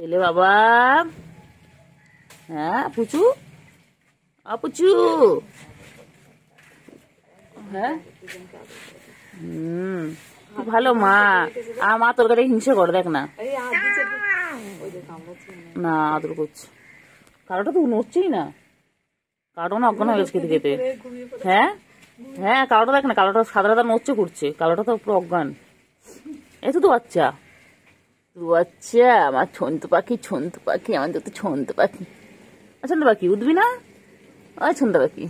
এলে বাবা। হ্যাঁ পুচু, পুচু। হ্যাঁ ভালো মা। আর মা তোর কাছে হিংসে করে, দেখ না না আদর করছে। কালোটা তো নড়ছেই না, কালোটা না অজ্ঞান হয়ে গেছে খেতে খেতে। হ্যাঁ হ্যাঁ কালোটা দেখ না, কালোটা সাদা সাদা নড়ছে করছে, কালোটা তো পুরো অজ্ঞান। এই তো বাচ্চা, বাচ্চা আমার ছন্তু পাখি, ছন্তু পাখি আমার তো ছন্তু পাখি। ছন্তু পাখি উঠবি না? ওই ছন্তু পাখি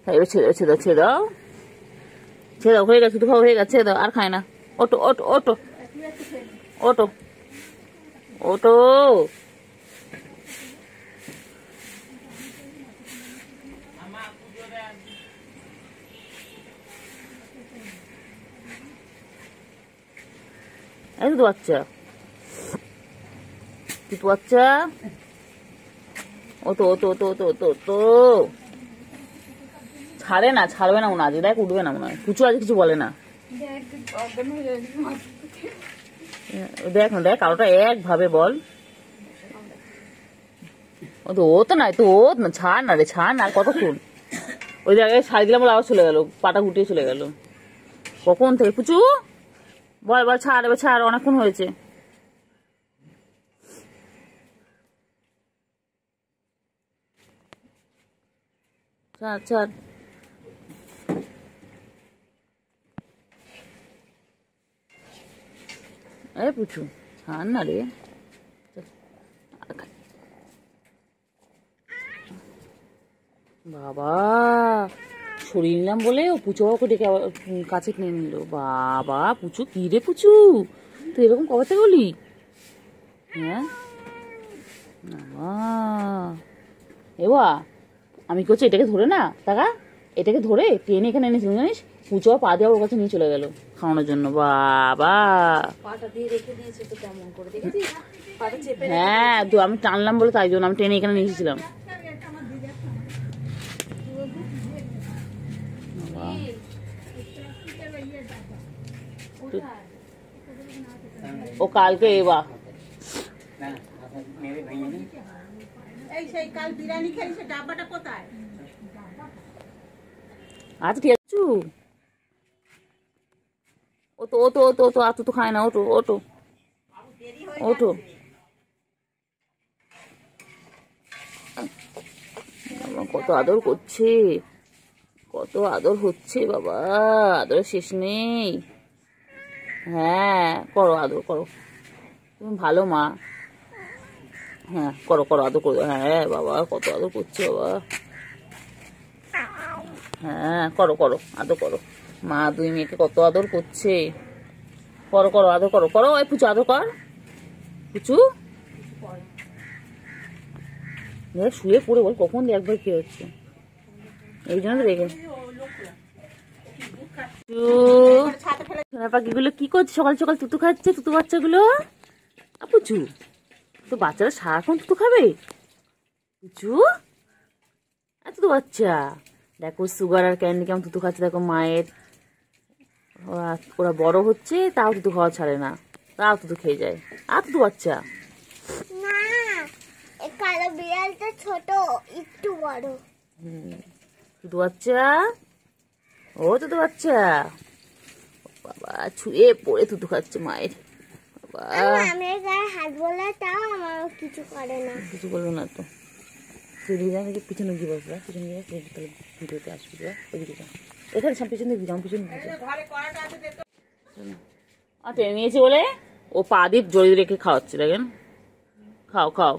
এবার ছেড়ে ছেড়ে দাও, ছেড়ে দাও, ছেড়ে দাও, হয়ে গেছে তো হয়ে গেছে, ছেড়ে দাও, আর খায় না। ওটো ওটো ওটো ওটো ওটো। এই তো বাচ্চা, তুই বাচ্চা। ও তো ও তো তো তো তো তো ছাড়ে না, ছাড়বে না মনে হয়, দেখ উঠবে না মনে হয়। কুচু আজ কিছু বলে না, দেখ না, দেখ কালোটা এক ভাবে বল। ও তো ও তো নাই তো, ও না, ছাড় না রে, ছাড় না, আর কতক্ষণ। ওই জায়গায় ছাড় দিলাম বলে আবার চলে গেল, পাটা গুটিয়ে চলে গেল কখন থেকে। পুচু বল বল, ছাড় এবার ছাড়, অনেকক্ষণ হয়েছে। ছাড় ছাড়। এই পুচু ছাড় না রে। বাবা সরিয়ে নিলাম বলে ও পুচু বাবাকে ডেকে আবার কাছে নিয়ে নিল। বাবা পুচু কি রে পুচু, তুই এরকম কবে থেকে বলি? হ্যাঁ এবা আমি করছি, এটাকে ধরে না টাকা, এটাকে ধরে টেনে এখানে এনেছিল জানিস, পুচু পা দিয়ে ওর কাছে নিয়ে চলে গেল খাওয়ানোর জন্য। বাবা হ্যাঁ তো আমি টানলাম বলে তাই জন্য আমি টেনে এখানে নিয়ে এসেছিলাম। ও কালকে এবা আচ্ছা ঠিক আছে। ও তো ও তো ও তো ও তো আতো তো খায় না, ওটো ওটো ওটো। কত আদর করছে, কত আদর হচ্ছে বাবা, আদর শেষ নেই। হ্যাঁ করো আদর করো, তুমি ভালো মা। হ্যাঁ করো করো আদর করো। হ্যাঁ বাবা কত আদর করছে বাবা। হ্যাঁ করো করো আদর করো, মা দুই মেয়েকে কত আদর করছে। করো করো আদর করো, করো ওই পুচু আদর কর। পুচু দেখ শুয়ে পড়ে বল কখন একবার কি হচ্ছে, এই জন্য তো রেখে। পাখিগুলো কি করছে সকাল সকাল? তুতু খাচ্ছে, তুতু বাচ্চাগুলো। পুচু তো বাচ্চারা সারাক্ষণ তুতু খাবে? পুচু তুতু বাচ্চা দেখো, সুগার আর ক্যান্ডি কেমন তুতু খাচ্ছে দেখো মায়ের। ওরা বড় হচ্ছে তাও তুতু খাওয়া ছাড়ে না, তাও তুতু খেয়ে যায়। আর তুতু বাচ্চা কালো বিড়ালটা ছোট একটু বড়। তুতু বাচ্চা, ও তুতু বাচ্চা বাবা ছুঁয়ে পড়ে তুতু খাচ্ছে মায়ের। বাবা আমি গায়ে হাত বলে তাও আমার কিছু করে না, কিছু বলবো না তো। তুই দিদি পিছনে গিয়ে বসবে, পিছনে গিয়ে তাহলে ভিডিওতে আসবি। ওই ভিডিওটা এখানে সব পিছনে দিবি, আমার পিছনে টেনে নিয়েছি বলে ও পা দিয়ে জড়িয়ে রেখে খাওয়াচ্ছে, দেখেন। খাও খাও,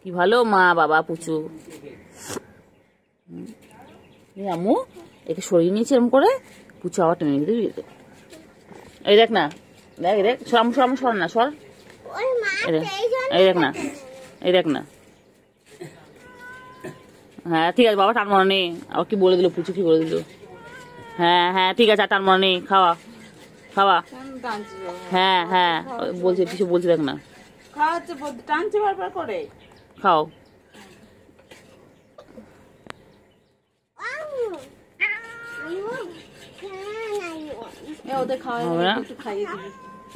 কি ভালো মা বাবা পুচু। আম্মু একে সরিয়ে নিয়েছি এরকম করে, পুচু আবার টেনে নিয়ে দিবি। এই দেখ না, দেখ দেখ সর সর না সর, এই দেখ না, এই দেখ না। হ্যাঁ ঠিক আছে বাবা, টান মনে নেই। আবার কি বলে দিল পুচু, কি বলে দিল? হ্যাঁ হ্যাঁ ঠিক আছে, আর টান মনে নেই, খাওয়া খাওয়া। হ্যাঁ হ্যাঁ বলছে কিছু বলছে, দেখ না টানছে বারবার করে। খাও ওদের খাওয়া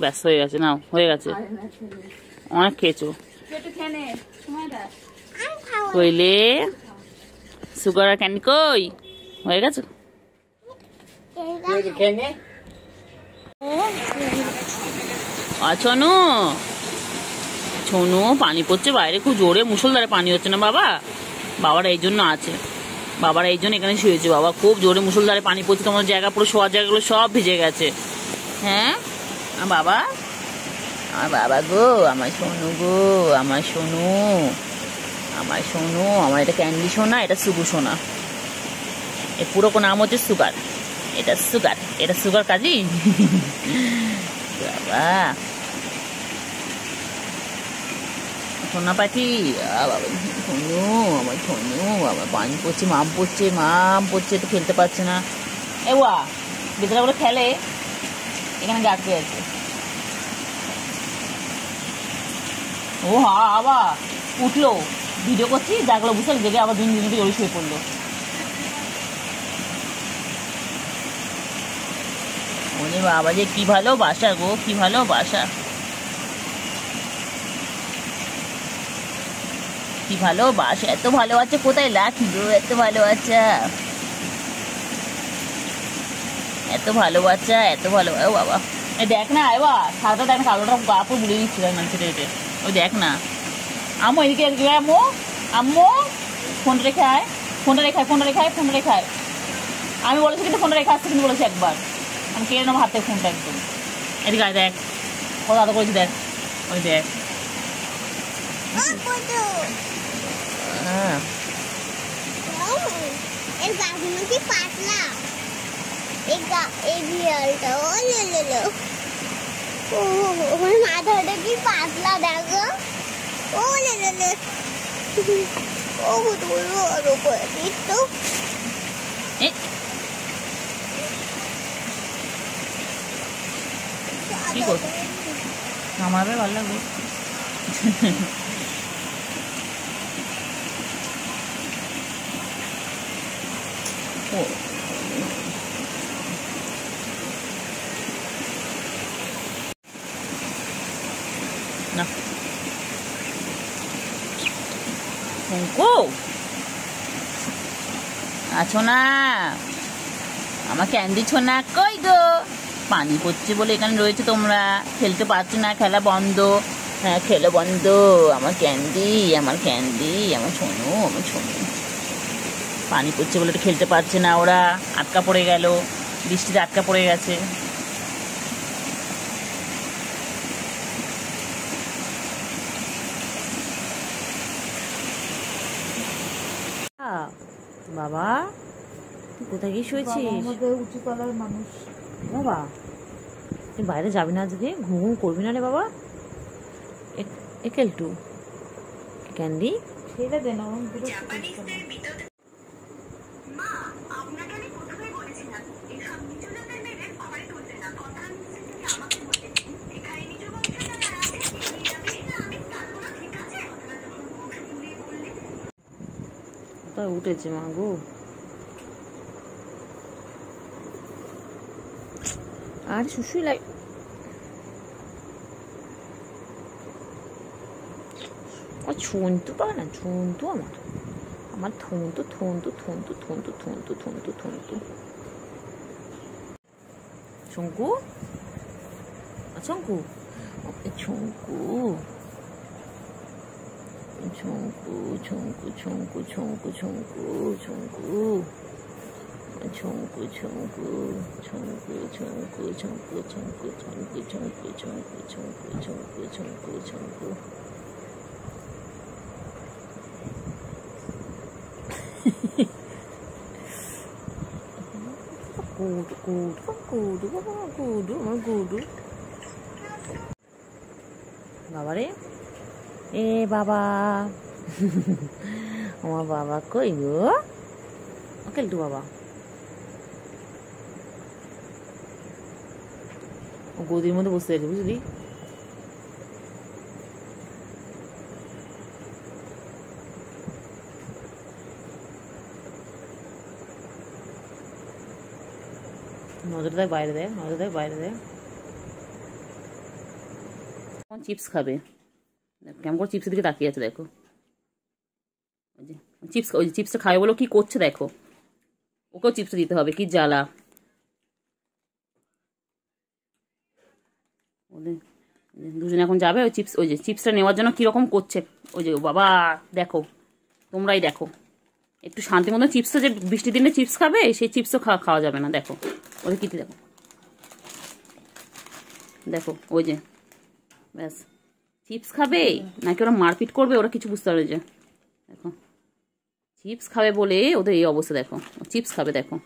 ব্যস্ত হয়ে গেছে, নাও হয়ে গেছে। অনেক খেয়েছো। একটু খেয়ে নে সময়টা। আমি খাবো না। কইলে সুগার আর ক্যান্ডি কই হয়ে গেছে। ছনু ছনু পানি পড়ছে বাইরে খুব জোরে, মুষলধারে পানি হচ্ছে না বাবা। বাবারা এই জন্য আছে, বাবারা এই জন্য এখানে শুয়েছে। বাবা খুব জোরে মুষলধারে পানি পড়ছে, তোমার জায়গা পুরো শোয়ার জায়গাগুলো সব ভিজে গেছে। হ্যাঁ বাবা, আমার বাবা গো, আমার সোনু গো, আমার সোনু, আমার সোনু, আমার এটা ক্যান্ডি সোনা, এটা সুগু সোনা। এর পুরো নাম হচ্ছে সুগার, এটা সুগার, এটা সুগার কাজী। বাবা সোনা পাখি, বাবা সোনু, আমার সোনু, আমার পানি পড়ছে, মাম পড়ছে, তো খেলতে পারছে না। এ ওয়া বেচারা বলে খেলে, এখানে গাছে আছে। ও হা আবার উঠলো, ভিডিও করছি, জাগলো, বুঝতে জেগে আবার দিন জোরে শুয়ে পড়লো। ওরে বাবা যে কি ভালো বাসা গো, কি ভালো বাসা, কি ভালো বাসা, এত ভালো আছে কোথায় লাঠি গো, এত ভালো বাচ্চা, এত ভালো বাচ্চা, এত ভালো। ও বাবা দেখ না, এবার সারাটা দেখ না, কালোটা গাপড় বুলিয়ে দিচ্ছি, দেখ না ছেটে হেঁটে। ওই দেখ না, আম্মু এদিকে আম্মু, আম্মু ফোনটা রেখে আয়, ফোনটা রেখে আয়, ফোনটা রেখে আয়, ফোনটা রেখে আয়। আমি বলেছি কিন্তু ফোনটা রেখে আসতে, কিন্তু বলেছি একবার, আমি কেড়ে নেবো হাত থেকে ফোনটা একদম। এদিকে আয়, দেখ কত আদর করেছি, দেখ ওই দেখ। এর গাছগুলো কি পাতলা, এই বিড়ালটা ও লো, ও আমার মাথাটা কি পাতলা দেখো, ও লো, ও বলবো আর উপরে তো কি করছো, নামাবে ভালো লাগবে। না শঙ্কু আছো না, আমার ক্যান্ডি ছোনা কই গো? পানি পড়ছে বলে এখানে রয়েছে, তোমরা খেলতে পারছো না, খেলা বন্ধ। হ্যাঁ খেলা বন্ধ। আমার ক্যান্ডি, আমার ক্যান্ডি, আমার সোনু, আমার সোনু। পানি পড়ছে বলে খেলতে পারছে না ওরা, আটকা পড়ে গেল, বৃষ্টিতে আটকা পড়ে গেছে। বাবা তুই কোথায় গিয়ে শুয়েছিস? উঁচু তলার মানুষ। বাবা তুই বাইরে যাবি না আজকে, ঘুম ঘুম করবি না রে বাবা? একেলটু ক্যান্ডি ছেড়ে দে না, কোথায় উঠেছে মা গো? আর শুশুই লাগে। ছন্তু পাবে না, ছন্তু আমার থন্তু থন্তু থন্তু থন্তু থন্তু থন্তু থন্তু। শঙ্কু, শঙ্কু, শঙ্কু, ছঙ্কু ছঙ্কু ছঙ্কু ছঙ্কু ছঙ্কু ছঙ্কু ছঙ্কু ছঙ্কু ছঙ্কু ছঙ্কু ছঙ্কু ছঙ্কু ছঙ্কু ছঙ্কু ছঙ্কু ছঙ্কু ছঙ্কু ছঙ্কু ছঙ্কু। গুডু গুডু গুডু গুডু আমার গুডু। বাবারে এ বাবা, আমার বাবা কই গো? কেলটু বাবা, ও গদির মধ্যে বসে আছে বুঝলি। নজর দেয় বাইরে দেয়, নজর দেয় বাইরে দেয়। চিপস খাবে। কেমন করে চিপসের দিকে তাকিয়ে আছে দেখো। ওই যে চিপসটা খাবে বলো কি করছে দেখো, ওকেও চিপসটা দিতে হবে, কি জ্বালা। দুজনে এখন যাবে ওই চিপস, ওই যে চিপসটা নেওয়ার জন্য কিরকম করছে। ওই যে বাবা দেখো, তোমরাই দেখো, একটু শান্তি মতো চিপসটা, যে বৃষ্টির দিনে চিপস খাবে সেই চিপসও খাওয়া যাবে না। দেখো ওদের কীর্তি দেখো, দেখো ওই যে ব্যাস চিপস খাবে নাকি ওরা মারপিট করবে ওরা কিছু বুঝতে পারবে। যে দেখো চিপস খাবে বলে ওদের এই অবস্থা, দেখো চিপস খাবে দেখো।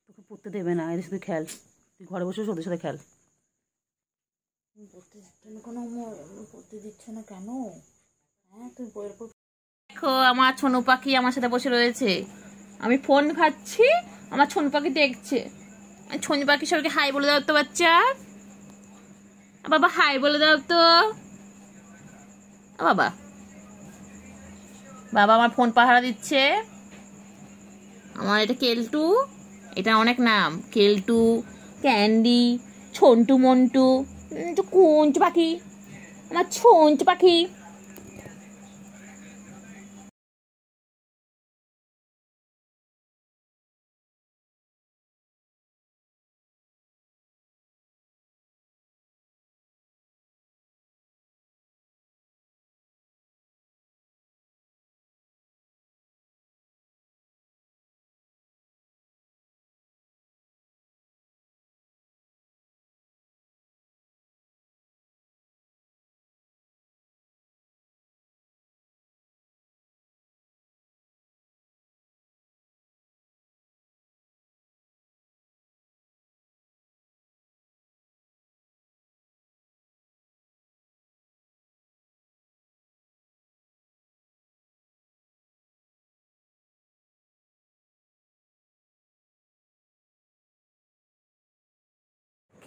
তোকে পড়তে দেবে না, এদের সাথে খেল, তুই ঘরে বসে ওদের সাথে খেল। পড়তে দিচ্ছে না কেন? হ্যাঁ তুই বইয়ের পর দেখো আমার ছোনু পাখি আমার সাথে বসে রয়েছে, আমি ফোন খাচ্ছি আমার ছোনু পাখি দেখছে। ছোনু পাখি সবাইকে হাই বলে দাও তো বাচ্চা, বাবা হাই বলে দাও তো বাবা। বাবা আমার ফোন পাহারা দিচ্ছে। আমার এটা কেলটু, এটা অনেক নাম, কেলটু, ক্যান্ডি, ছন্টু মন্টু, কুঞ্চ পাখি, আমার ছঞ্চ পাখি।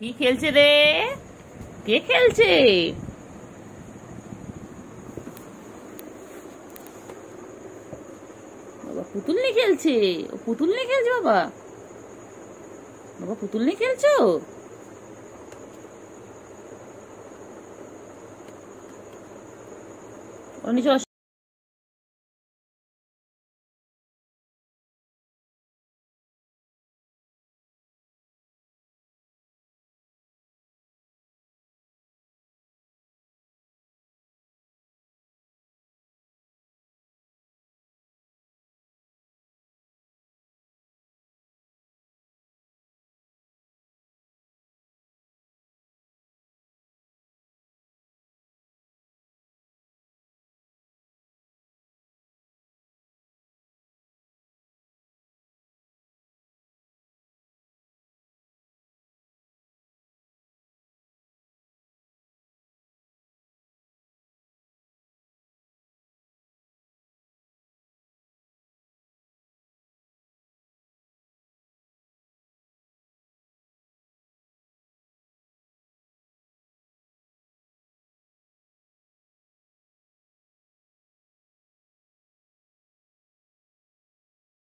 কি খেলছে রে? কে খেলছে? বাবা পুতুল নিয়ে খেলছে, ও পুতুল নিয়ে খেলছে। বাবা বাবা পুতুল নিয়ে খেলছো? ও নিচে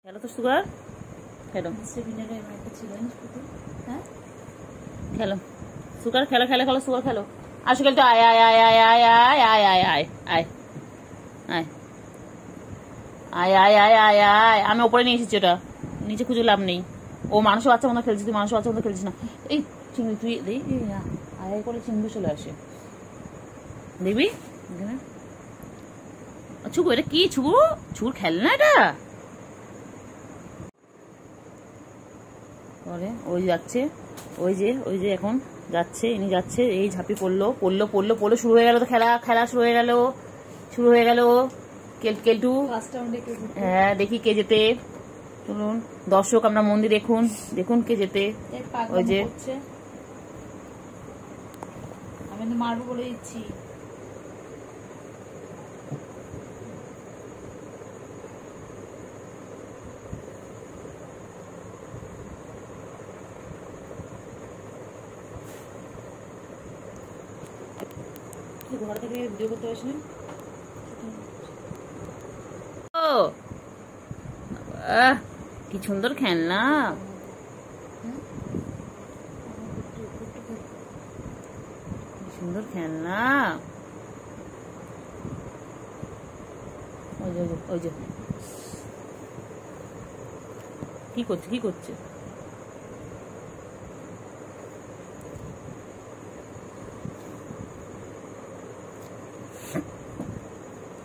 খেলো তো সুগার, খেলো খেলো সুগার, খেলো খেলো খেলো সুগার খেলো। আসো খেলতে আয় আয় আয় আয় আয় আয় আয় আয় আয় আয় আয় আয় আয় আয় আয় আয়। আমি ওপরে নিয়ে এসেছি, ওটা নিচে খুঁজে লাভ নেই। ও মানুষও বাচ্চা মতো খেলছিস, তুই মানুষও বাচ্চা মতো খেলছিস না। এই চিংড়ি তুই দেখ আয় আয় করে চিংড়ি চলে আসে, দেখবি ছুকু। এটা কি ছুকু? ছুকুর খেলনা এটা? ওই যাচ্ছে, ওই যে এখন যাচ্ছে, ইনি যাচ্ছে, এই ঝাঁপি পড়লো পড়লো পড়লো পড়লো, শুরু হয়ে গেল তো খেলা, খেলা শুরু হয়ে গেল, শুরু হয়ে গেল। কেলটু হ্যাঁ দেখি কে যেতে। চলুন দর্শক আমরা মন্দির দেখুন, দেখুন কে যেতে। ওই যে আমি মারবো বলে দিচ্ছি। ঘর থেকে ভিডিও করতে আসেন। বাবা, কি সুন্দর খেলনা। কি সুন্দর খেলনা। ওই যে ওই যে কি করছে কি করছে?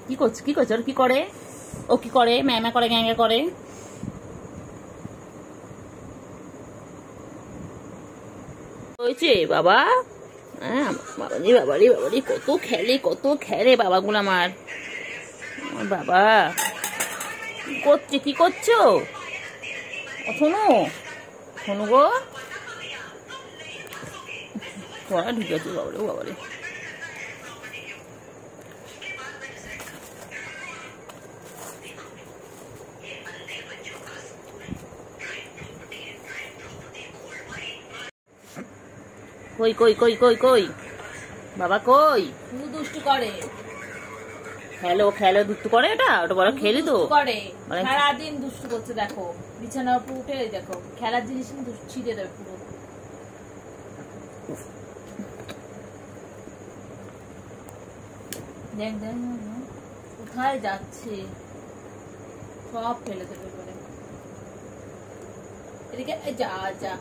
কি করছে কি করছে? ওর কি করে? ও কি করে? ম্যামা করে, গ্যাঙ্গা করে। হয়েছে বাবা? হ্যাঁ বাবারি বাবারি বাবারি, কত খেলে বাবাগুলো আমার। বাবা কি করছে কি করছো? শোনো শোনো গো, ঢুকে আছে বাবারে বাবারে। কই কই কই কই কই বাবা কই? শুধু দুষ্টু করে, খেলো খেলো, দুষ্টু করে। এটা ওটা বড় খেলি তো করে মানে- সারাদিন দুষ্টু করছে। দেখো বিছানার উপর উঠে দেখো খেলার জিনিস ছিঁড়ে দেবে পুরো। দেখ দেখ কোথায় যাচ্ছে, সব ফেলে দেবে এবারে। এদিকে যা যা।